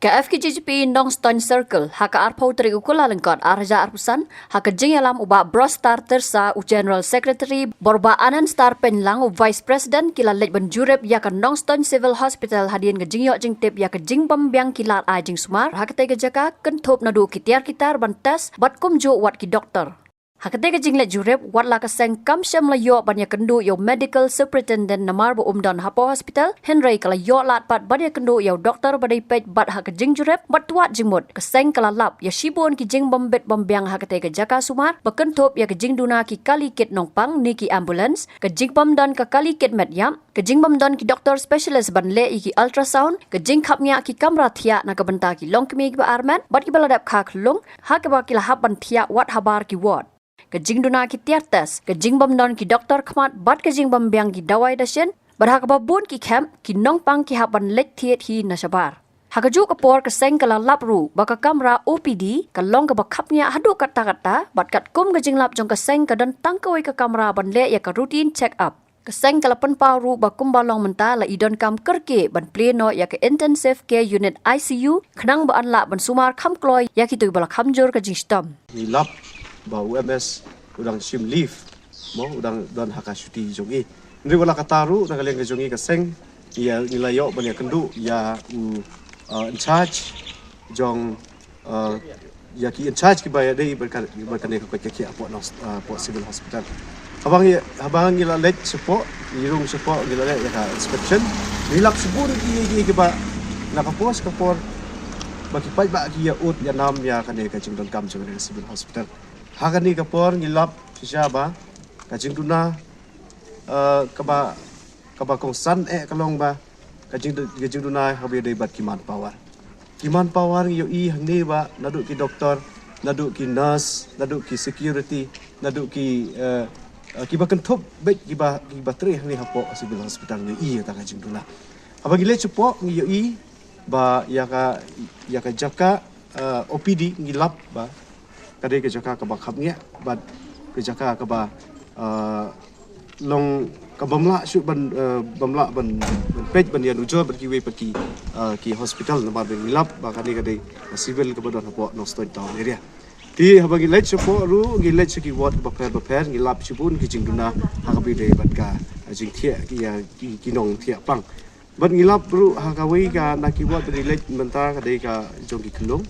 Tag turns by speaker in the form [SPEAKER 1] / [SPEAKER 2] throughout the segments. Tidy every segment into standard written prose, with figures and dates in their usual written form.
[SPEAKER 1] KFKJP Nongstoin Circle, haka arpau teri ukula lengkot arja arpusan, haka jengelam uba Bros Star Tersa u General Secretary Borba Anan Star Penlang u Vice President kila lej benjurep ya ka Nongstoin Civil Hospital hadian ke jingyok jingtip ya ka jingbam biang kilat a jing sumar, haka tega jaka kentop nadu kitiar kitar bantas bat kumjo wat ki doktor. Hakatega jinglet jurep wat la kaseng kam syam la yo banya kendu yo medical superintendent namar bu umdan hapo hospital Henry kala yo lat pat banya kendu yo doktor badai pej bat hak jing jurep bat tuat jingmut kaseng kala lap ya shibon ki jing bombet bombyang hakatega jaka sumar bakentop ya ke jing duna ki kali kit nongpang ni ki ambulance ke jing bom dan ke kali kit medyam ke jing bom dan ki doktor specialist ban le ki ultrasound ke jing khapnya ki kamera thia na ke benta ki long kemi ki ba arman bat ki baladap khak lung hak ba ki lahap ban thia wat habar ki ward kejing duna ki tiartas kejing bom don ki doktor khmat bat kejing bom biang ki dawai dasyen barhak babun ki camp ki nongpang ki haban lek thiet hi nasabar hakaju kapor keseng kala lapru baka kamera OPD kalong ka bakhapnya hadu kata-kata bat kat kum kejing lap jong keseng kadan tangkawai ka kamera ban le ya ka routine check up keseng kala penparu bakum balong menta la idon kam kerke ban pleno ya ka intensive care unit ICU khnang ba anla ban sumar kham kloy ya ki tu bala khamjor ka jing stam
[SPEAKER 2] lap ba UMS udang sim leave mo udang don haka syuti jongi ndri wala kataru na kalian ke jongi kaseng ia nilayo banya kendu ya in charge jong ya ki in charge ki baya dei berkan ke ke apo civil hospital abang ngila let support irung support ngila let ya inspection nilak sebur ki ba nakapos kapor bagi pai ba ki ya ut ya nam ya kan ke jingdon kam jong civil hospital hakani kapor ngilap siapa kajing tuna kaba kongsan kalong ba kajing tuna habi dai bat kiman power yo i hangni ba nadu ki doktor nadu ki nurse nadu ki security nadu ki ba kentop bet ki ba tre hangni hapo civil hospital yo i ta kajing tuna abagi le cepo yo i ba ya ka jaka OPD ngilap ba kadai ke jaka ka bakhapnya bat ke jaka ka ba long ka bamla shu ban bamla ban pej ban ya nujo ber ki we pati ki hospital na ba ngilap ba kadai civil ka badon hapo Nongstoin town area ti habagi let support ru ngilet ki ward ba per ngilap chibun ki jingduna hakabi dei bat ka jing thia ki ya ki nong thia pang bat ngilap ru hakawi ka na ki ward ri let menta kadai ka jong ki khulung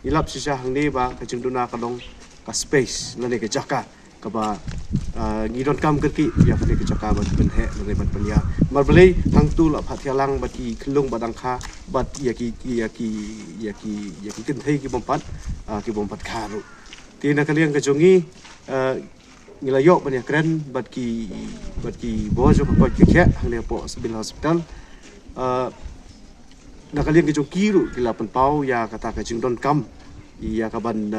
[SPEAKER 2] ilap sisa hangni ba kajing duna kalong ka space lane ke jaka ka ba ngidon kam kerki ya kade ke jaka ba penhe lane ban penya marbelei hang tu la phathialang bati khulung badang kha bat ya ki tin thei ki bompat kharu tina kalian ke jongi ngilayok ban ya kren bat ki bojo ko ke kya hangni po civil hospital nakalian ke jongkiru kilapan pau ya kata ke jingdon kam ya kaban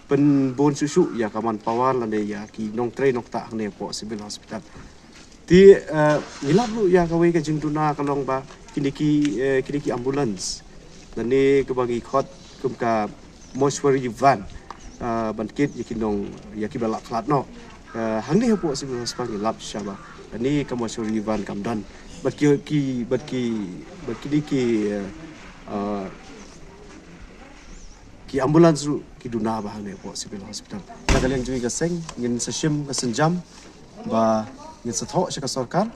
[SPEAKER 2] pen bon susu ya kaman pawar lande ya ki nong tre nok ta ne po civil hospital ti ngilap lu ya kawe ke jingduna kalong ba kiniki ambulance lande ke bagi khot kum ka mortuary van ban kit ya kinong ya ki balak flat no hangni po civil hospital ngilap syaba ani ka mortuary van kam dan bat ki ambulans ru ki duna ba hane po civil hospital kalian jui ka seng ngin seshim ka senjam ba ngin setho ka sarkar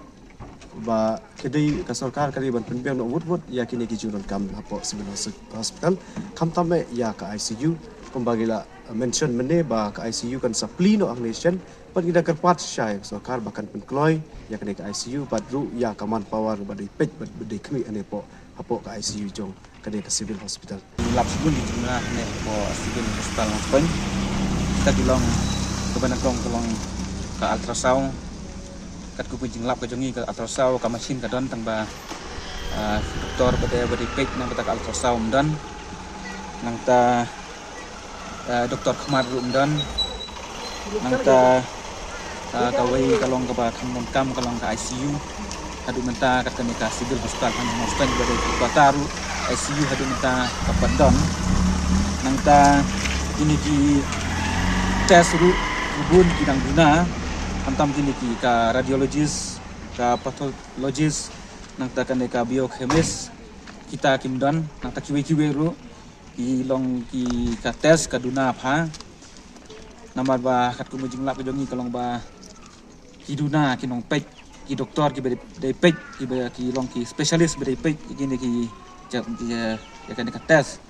[SPEAKER 2] ba kedai ka sarkar kali ban penbiang no wut ya kini ki junon kam po civil hospital kam tame ya ka ICU pembagila mention mene ba ka ICU kan supply no ang nation pat kita kerpat syai sarkar bahkan penkloy ya kene ka ICU badru ya kaman power badai pej badai kemi ane po hapo ka ICU jong kene ka civil hospital
[SPEAKER 3] lap sebun jumlah ne po civil hospital Nongstoin kita bilang kebanakong tolong ka ultrasound kat ku pujing lap ka jongi ka ultrasound ka mesin ka don tang ba doktor badai pej nang ka ultrasound dan nang ta doktor khmat rum dan nang ta kawai kalong ka ba khamon kam kalong ka ICU hadu menta kat kami ka civil hospital Nongstoin badai bataru ICU hadu menta ka pandon nang ta ini ki tes ru bun kidang guna antam kini ki ka radiologist ka pathologist nang ta kane ka biochemist kita kim don nang ta kiwe ru ki long ki ka tes ka duna pha namar ba kat ku mujing lap ka jongi kalong ba ki duna ki nong pek ki doktor ki be dei pek ki be ki long ki specialist be dei pek ki ni ki ja kan ka tes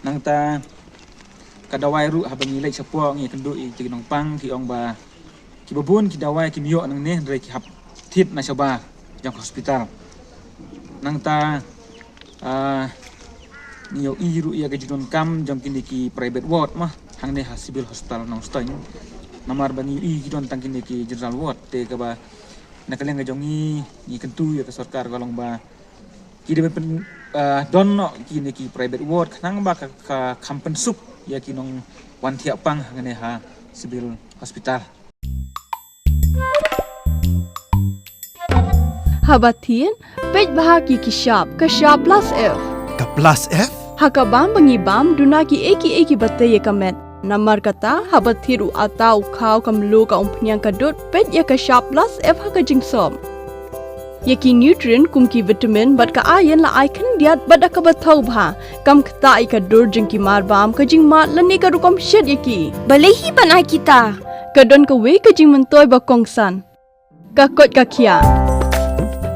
[SPEAKER 3] nang ta ka dawai ru ha bangi lek sapo ngi kendu i ki nong pang ki ong ba ki babun ki dawai ki mio nang ne re ki hap thit na saba jong hospital nang ta niyo iru ya gajidon kam jom kini ki private ward mah hang ne ha civil hospital nong stoin namar bani i gidon tang kini ki general ward te ka ba nakaleng ga jongi ni kentu ya ka sarkar golong ba ki de pen don no kini ki private ward nang ba ka kampen sup ya ki nong wan thiap pang hang ne ha civil hospital
[SPEAKER 4] Habatin pej bahaki ki shop ka shop plus F
[SPEAKER 5] Ka plus F?
[SPEAKER 4] haka bam bangi bam duna ki eki batte ye kamet namar kata habathiru atau khau kam lo ka umpnyang ka dot pej ya ka shop plus F haka jingsom yaki nutrient kum ki vitamin bat ka iron la icon diat bada ka bathau bha kam khta ai ka dor jing ki mar bam ka jing mat lani ka rukom shed yaki
[SPEAKER 6] Balehi panai kita.
[SPEAKER 4] ka don ka we ka jing mentoy ba kongsan ka kot ka khia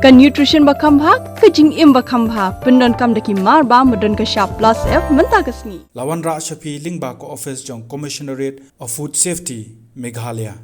[SPEAKER 4] ka nutrition ba khambha ka jing im ba khambha pendon kam daki mar ba modon ka shop plus F menta kasni
[SPEAKER 5] Lawan Ra Shafi Lingba ko office jong Commissionerate of Food Safety Meghalaya